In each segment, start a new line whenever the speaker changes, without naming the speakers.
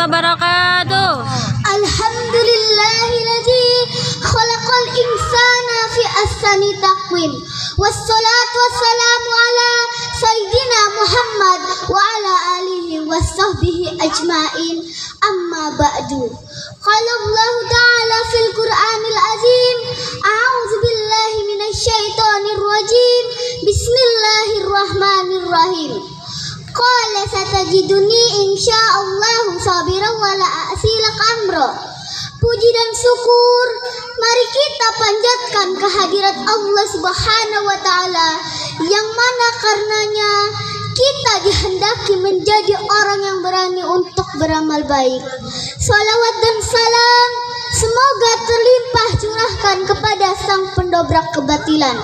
wabarakatuh.
Alhamdulillahilladzi khalaqal insana fi ahsani taqwim. Wassalatu wassalamu ala sayyidina Muhammad wa ala alihi washabbihi ajmain. Amma ba'du. Qala Allah ta'ala fil Qur'anil azim. A'udzu billahi minasyaitonir rajim. Bismillahirrahmanirrahim. Qala satajiduni insyaallahu sabiran wala a'silak amra. Puji dan syukur mari kita panjatkan kehadirat Allah Subhanahu wa taala yang mana karenanya kita dihendaki menjadi orang yang berani untuk beramal baik. Salawat dan salam semoga terlimpah curahkan kepada sang pendobrak kebatilan,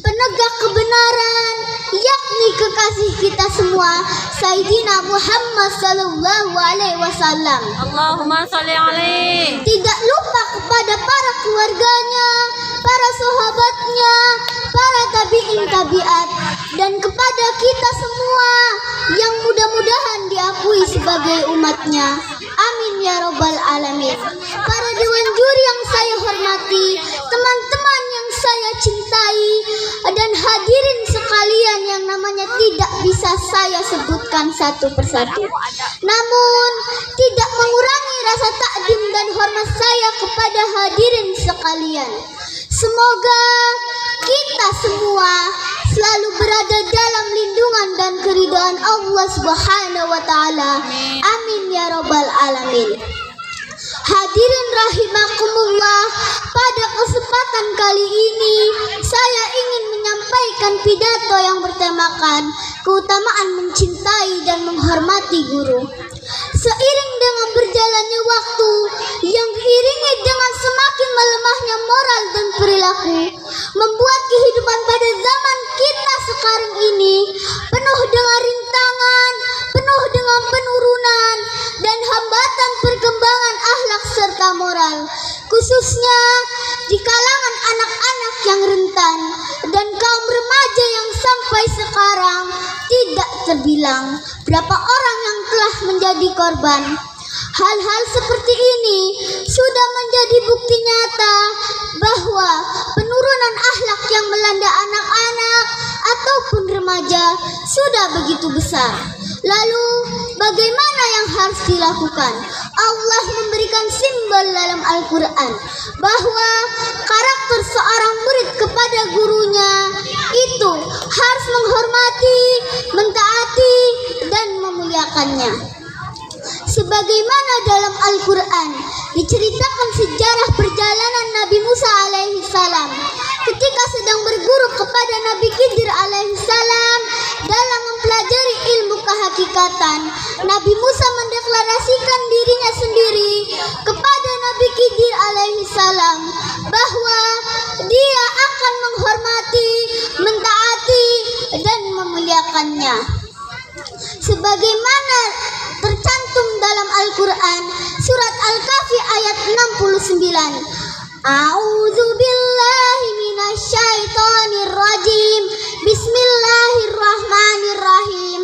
penegak kebenaran, yakni kekasih kita semua, Sayyidina Muhammad sallallahu alaihi wasallam.
Allahumma sholli alaihi.
Tidak lupa kepada para keluarganya, para sahabatnya, para tabi'in tabi'at, dan kepada kita semua yang mudah-mudahan diakui sebagai umatnya. Amin ya robbal alamin. Para dewan juri yang saya hormati, teman-teman yang saya cintai, dan hadirin sekalian yang namanya tidak bisa saya sebutkan satu persatu, namun tidak mengurangi rasa takdim dan hormat saya kepada hadirin sekalian. Semoga kita semua selalu berada dalam lindungan dan keridhaan Allah Subhanahu wa taala. Amin ya robbal alamin. Hadirin rahimakumullah, pada kesempatan kali ini saya ingin menyampaikan pidato yang bertemakan keutamaan mencintai dan menghormati guru. Seiring dengan berjalannya waktu yang diiringi dengan semakin melemahnya moral dan perilaku, membuat kehidupan pada zaman kita sekarang ini penuh dengan rintangan, penuh dengan penurunan dan hambatan perkembangan akhlak serta moral, khususnya di kalangan anak-anak yang rentan dan kaum remaja yang sampai sekarang tidak terbilang berapa orang yang telah menjadi korban. Hal-hal seperti ini sudah menjadi bukti nyata bahwa penurunan akhlak yang melanda anak-anak ataupun remaja sudah begitu besar. Lalu bagaimana yang harus dilakukan? Allah memberikan simbol dalam Al-Quran bahwa karakter seorang murid kepada gurunya itu harus menghormati, mentaati, dan memuliakannya. Sebagaimana dalam Al-Quran diceritakan sejarah perjalanan Nabi Musa alaihi salam ketika sedang berguru kepada Nabi Khidir alaihi salam dalam mempelajari ilmu kehakikatan. Nabi Musa mendeklarasikan dirinya sendiri kepada Nabi Khidir alaihi salam bahwa dia akan menghormati, mentaati, dan memuliakannya. Sebagaimana tercantum dalam Al-Quran surat Al-Kahfi ayat 69. A'udzu billahi minasyaitonir rajim. Bismillahirrahmanirrahim.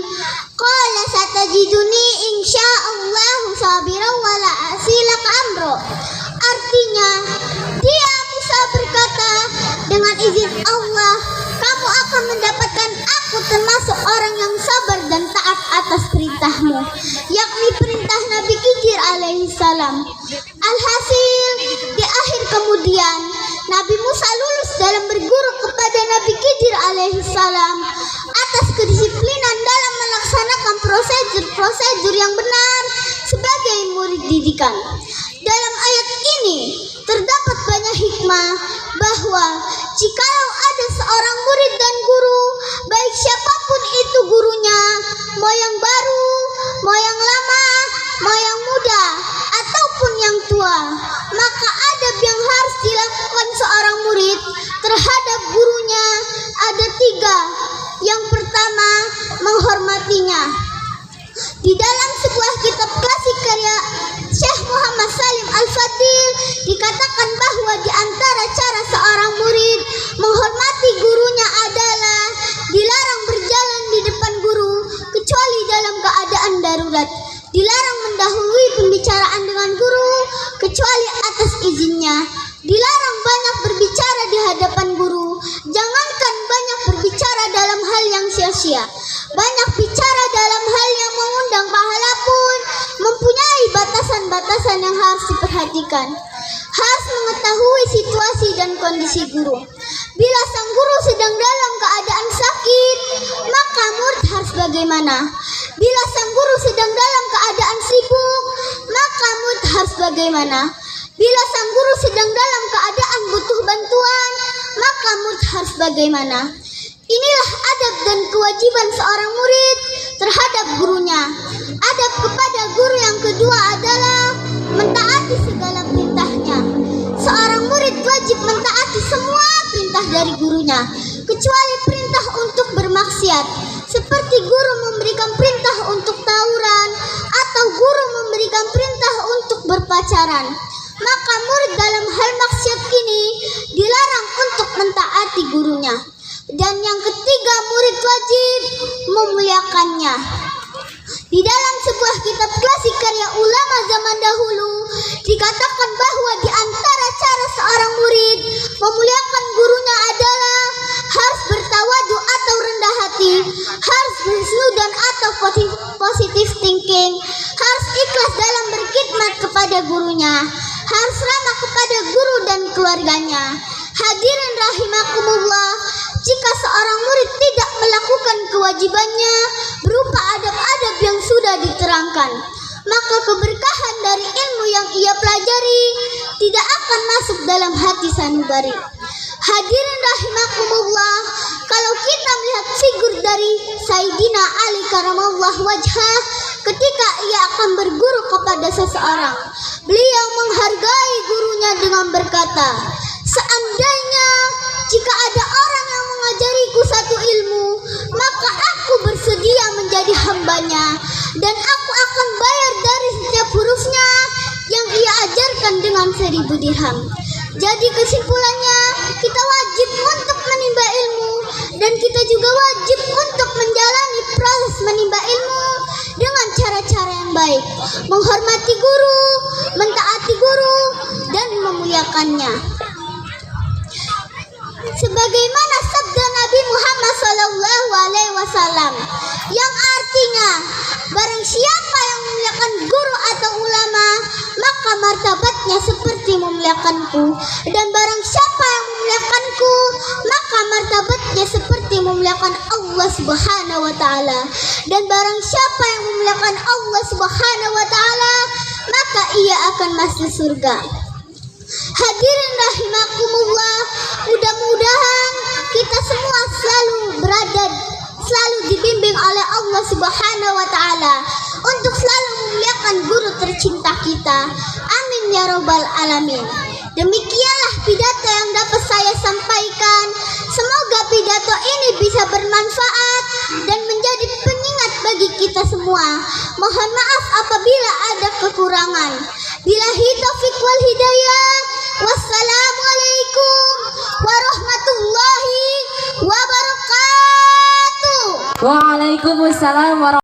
Qala satajiduni insyaallahu sabiran wala asilak amro. Artinya, dia Musa berkata, dengan izin Allah kamu akan mendapatkan aku termasuk orang yang sabar dan taat atas perintahmu, yakni perintah Nabi Khidir alaihi salam. Alhasil, di akhir kemudian Nabi Musa lulus dalam berguru kepada Nabi Khidir alaihi salam atas kedisiplinan dalam melaksanakan prosedur-prosedur yang benar sebagai murid didikan. Dalam ayat ini terdapat banyak hikmah bahwa jikalau ada seorang murid dan guru, baik siapapun itu gurunya, mau yang baru, mau yang lama, mau yang muda, ataupun yang tua, maka adab yang harus dilakukan seorang murid terhadap gurunya ada 3. Yang pertama, menghormatinya. Di dalam sebuah kitab klasik karya Syekh Muhammad Salim Al-Fadil dikatakan bahwa di antara cara seorang murid menghormati gurunya adalah dilarang berjalan Dilarang banyak berbicara di hadapan guru. Jangankan banyak berbicara dalam hal yang sia-sia, banyak bicara dalam hal yang mengundang pahala pun mempunyai batasan-batasan yang harus diperhatikan. Harus mengetahui situasi dan kondisi guru. Bila sang guru sedang dalam keadaan sakit, maka murid harus bagaimana? Bila sang guru sedang dalam keadaan sibuk, maka murid harus bagaimana? Bila sang guru sedang dalam keadaan butuh bantuan, maka murid harus bagaimana? Inilah adab dan kewajiban seorang murid terhadap gurunya. Adab kepada guru yang kedua adalah mentaati segala perintahnya. Seorang murid wajib mentaati semua perintah dari gurunya, kecuali perintah untuk bermaksiat, seperti guru memberikan perintah untuk tawuran atau guru memberikan perintah untuk berpacaran. Maka murid dalam hal maksiat ini dilarang untuk mentaati gurunya. Dan yang ketiga, murid wajib memuliakannya. Di dalam sebuah kitab klasik karya ulama zaman dahulu dikatakan bahwa di antara cara seorang murid memuliakan gurunya adalah harus bertawadu atau rendah hati, harus berhusnudzon atau positive thinking, harus ikhlas dalam berkhidmat kepada gurunya, harus ramah kepada guru dan keluarganya. Hadirin rahimakumullah, jika seorang murid tidak melakukan kewajibannya berupa adab-adab yang sudah diterangkan, maka keberkahan dari ilmu yang ia pelajari tidak akan masuk dalam hati sanubari. Hadirin rahimakumullah, kalau kita melihat figur dari Sayyidina Ali karamallahu wajhah ketika ia akan berguru kepada seseorang, beliau menghargai gurunya dengan berkata, seandainya jika ada orang yang mengajariku satu ilmu, maka aku bersedia menjadi hambanya, dan aku akan bayar dari setiap hurufnya yang ia ajarkan dengan 1000 dirham. Jadi kesimpulannya, kita wajib untuk menimba ilmu, dan kita juga wajib untuk menjalani proses menimba ilmu dengan cara-cara yang baik, menghormati guru, mentaati guru, dan memuliakannya. Sebagaimana sabda Nabi Muhammad SAW yang artinya, barang siapa yang memuliakan guru atau ulama, maka martabatnya seperti memuliakanku, dan barang siapa yang memuliakanku, maka martabatnya seperti memuliakan Allah Subhanahu wa taala, dan barang siapa yang memuliakan Allah Subhanahu wa taala, maka ia akan masuk surga. Hadirin rahimakumullah, mudah-mudahan kita semua selalu dibimbing oleh Allah Subhanahu wa taala untuk selalu memuliakan guru tercinta kita. Amin ya rabbal alamin. Demikianlah pidato yang dapat saya sampaikan. Semoga pidato ini bisa bermanfaat dan menjadi pengingat bagi kita semua. Mohon maaf apabila ada kekurangan. Billahi taufiq wal hidayah. Wassalamualaikum warahmatullahi wabarakatuh.
Waalaikumsalam warahmatullahi